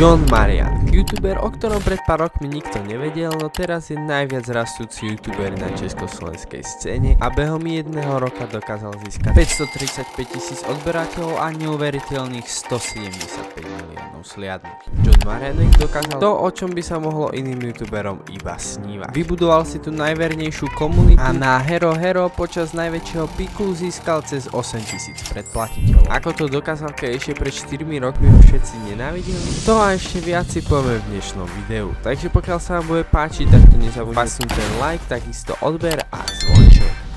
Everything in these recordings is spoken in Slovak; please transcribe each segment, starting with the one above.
John Marian, youtuber, o ktorom pred pár rokmi nikto nevedel, no teraz je najviac rastúci youtuber na československej scéne a behom jedného roka dokázal získať 535 000 odberateľov a neuveriteľných 175 miliónov sliadnutí. John Marian dokázal to, o čom by sa mohlo iným youtuberom iba snívať. Vybudoval si tu najvernejšiu komunitu a na Hero počas najväčšieho piku získal cez 8000 predplatiteľov. Ako to dokázal, keď ešte pred 4 rokmi ho všetci nenávideli? To a ešte viac si povieme v dnešnom videu. Takže pokiaľ sa vám bude páčiť, tak to nezabudnite pasnúť ten like, takisto odber a zvonček.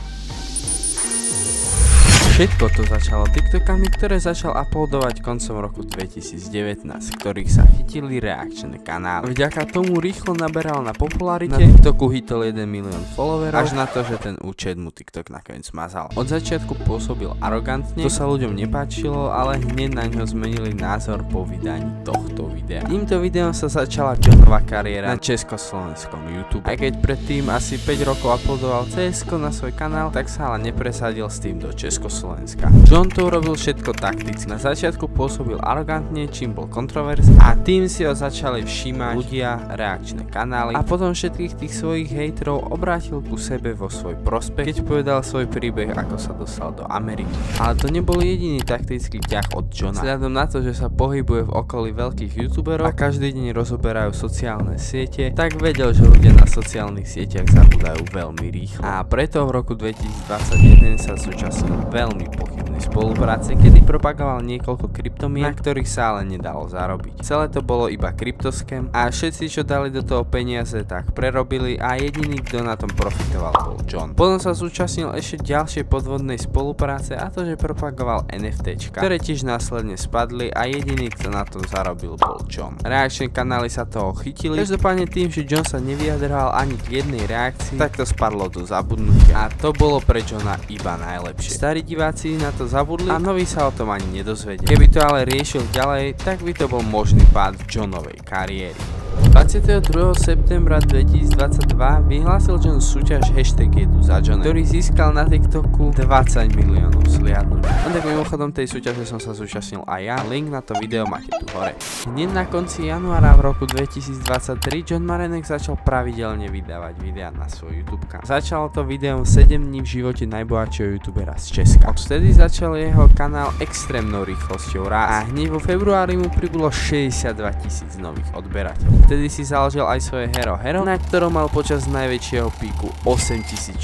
Všetko to začalo TikTokami, ktoré začal uploadovať koncom roku 2019, ktorých sa chytili reakčné kanály. Vďaka tomu rýchlo naberal na popularite, na TikToku hitol 1 milión followerov, až na to, že ten účet mu TikTok nakoniec zmazal. Od začiatku pôsobil arogantne, to sa ľuďom nepáčilo, ale hneď na ňo zmenili názor po vydaní tohto videa. Týmto videom sa začala Johnova kariéra na československom YouTube. Aj keď predtým asi 5 rokov uploadoval CS-ko na svoj kanál, tak sa ale nepresadil s tým do Československa. John to urobil všetko takticky. Na začiatku pôsobil arogantne, čím bol kontroverzný a tým si ho začali všímať ľudia, reakčné kanály a potom všetkých tých svojich hejterov obrátil ku sebe vo svoj prospech, keď povedal svoj príbeh, ako sa dostal do Ameriky. Ale to nebol jediný taktický ťah od Johna. Vzhľadom na to, že sa pohybuje v okolí veľkých youtuberov a každý deň rozoberajú sociálne siete, tak vedel, že ľudia na sociálnych sieťach zabúdajú veľmi rýchlo. A preto v roku 2021 sa zúčastnil veľmi pochybnej spolupráce, kedy propagoval niekoľko kryptomien, na ktorých sa ale nedalo zarobiť. Celé to bolo iba kryptoscam a všetci, čo dali do toho peniaze, tak prerobili a jediný, kto na tom profitoval, bol John. Potom sa zúčastnil ešte ďalšej podvodnej spolupráce a to, že propagoval NFTčka, ktoré tiež následne spadli a jediný, kto na tom zarobil, bol John. Reakčné kanály sa toho chytili, každopádne tým, že John sa nevyjadroval ani k jednej reakcii, tak to spadlo do zabudnutia a to bolo pre Johna iba najlepšie. Starí diváci na to zabudli a noví sa o tom ani nedozvedeli. Keby to ale riešil ďalej, tak by to bol možný pád Johnovej kariéry. 22. septembra 2022 vyhlásil John súťaž #Jedu za Johna, ktorý získal na TikToku 20 miliónov sliadnutí. No tak mimochodom tej súťaže som sa zúčastnil aj ja, link na to video máte tu hore. Hneď na konci januára v roku 2023 John Marianek začal pravidelne vydávať videá na svoj YouTube kanál. Začalo to videom 7 dní v živote najbohatšieho youtubera z Česka. Odvtedy začal jeho kanál extrémnou rýchlosťou rásť a hneď vo februári mu pribylo 62 000 nových odberateľov. Vtedy si založil aj svoje Hero, na ktorom mal počas najväčšieho píku 8452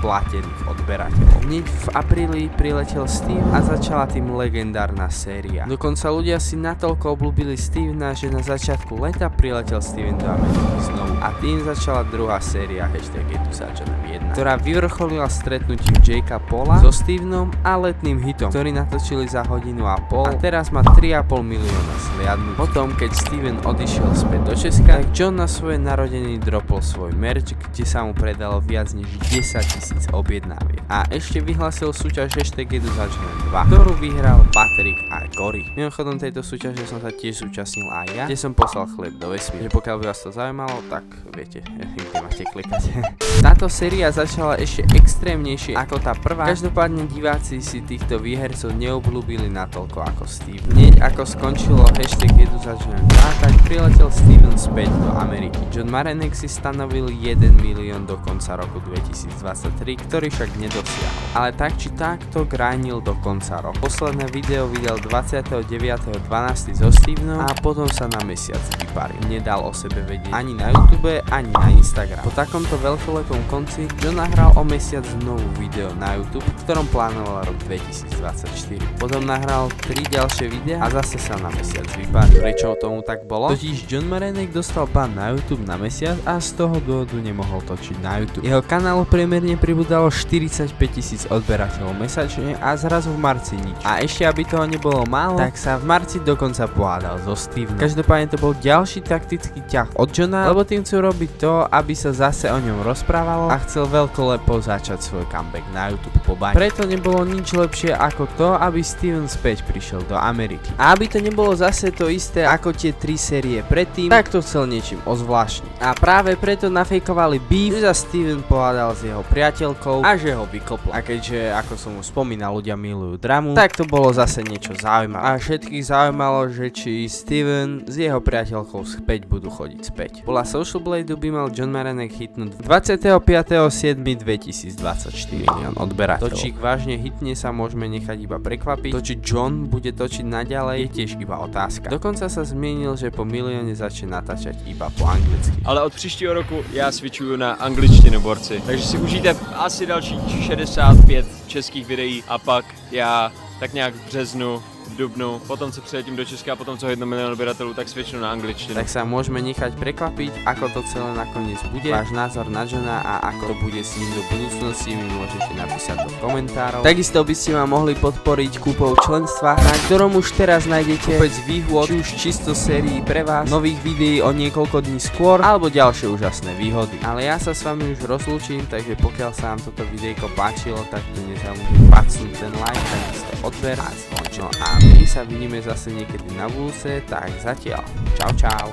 platených odberateľov. Hneď v apríli priletel Steve a začala tým legendárna séria. Dokonca ľudia si natoľko obľúbili Stevena, že na začiatku leta priletel Steven do Ameriky znovu a tým začala druhá séria #Jedu za Johnom 1, ktorá vyvrcholila stretnutím Jakea Paula so Stevenom a letným hitom, ktorý natočili za 1,5 hodiny a teraz má 3,5 milióna sliadnutí. Potom, keď Steven odišiel späť do Česka, tak John na svoje narodeniny dropol svoj merch, kde sa mu predalo viac než 10 000 objednáviek. A ešte vyhlásil súťaž #Jedu za Johnom 2, ktorú vyhral Patrick a Gory. Mimochodom tejto súťaže som sa tiež zúčastnil aj ja, kde som poslal chlieb do vesmíru. Pokiaľ by vás to zaujímalo, tak viete, kde máte klikať. Táto séria začala ešte extrémnejšie ako tá prvá, každopádne diváci si týchto výhercov neobľúbili natoľko ako Steve. Hneď ako skončilo #Jedu za Johnom 2, tak priletel Steven späť do Ameriky. John Marianek si stanovil 1 milión do konca roku 2023, ktorý však nedosiahol. Ale tak či tak to grindil do konca roku. Posledné video vydal 29.12. so Stevenom a potom sa na mesiac vyparil. Nedal o sebe vedieť ani na YouTube, ani na Instagram. Po takomto veľkolepom konci John nahral o mesiac znovu video na YouTube, v ktorom plánoval rok 2024. Potom nahral 3 ďalšie videá a zase sa na mesiac vyparil. Prečo tomu tak bolo? Totiž John Marianek dostal ban na YouTube na mesiac a z toho dôvodu nemohol točiť na YouTube. Jeho kanálu priemerne pribudalo 45 000 odberateľov mesačne a zrazu v marci nič. A ešte aby toho nebolo málo, tak sa v marci dokonca pohádal so Stevenom. Každopádne to bol ďalší taktický ťah od Johna, lebo tým chcel robiť to, aby sa zase o ňom rozprávalo a chcel veľkolepo začať svoj comeback na YouTube po bani. Preto nebolo nič lepšie ako to, aby Steven späť prišiel do Ameriky. A aby to nebolo zase to isté ako tie 3 série predtým, tak to chcel niečím ozvláštniť. A práve preto nafejkovali beef, že sa Steven pohádal s jeho priateľkou a že ho vykopla. A keďže, ako som už spomínal, ľudia milujú dramu, tak to bolo zase niečo zaujímavé. A všetkých zaujímalo, že či Steven s jeho priateľkou späť budú chodiť späť. Podľa Social Blade by mal John Maranek hitnúť 25.7.2024 milión odberateľov. To, či vážne hitne, sa môžeme nechať iba prekvapiť. To, či John bude točiť naďalej, je tiež iba otázka. Dokonca sa zmienil, že po milióne začne natáčať iba po anglicky. Ale od příštího roku já switchuju na angličtinu, borci. Takže si užijte asi další 65 českých videí a pak já tak nějak v březnu, v dubnu, potom co přiletím do Česka a potom co 1 milión odběratelů, tak switchnu na angličtinu. Tak sa môžeme nechať prekvapiť, ako to celé nakoniec bude. Váš názor na Johna a ako to bude s ním do budúcnosti mi môžete napísať do komentárov. Takisto by ste ma mohli podporiť kúpou členstva, na ktorom už teraz nájdete opäť výhod, či už čisto sérií pre vás, nových videí o niekoľko dní skôr, alebo ďalšie úžasné výhody. Ale ja sa s vami už rozlúčim, takže pokiaľ sa vám toto videjko páčilo, tak tu nezabudnite pacnúť ten like, takisto odber a zvonček. No a my sa vidíme zase niekedy na budúce, tak zatiaľ. Čau čau.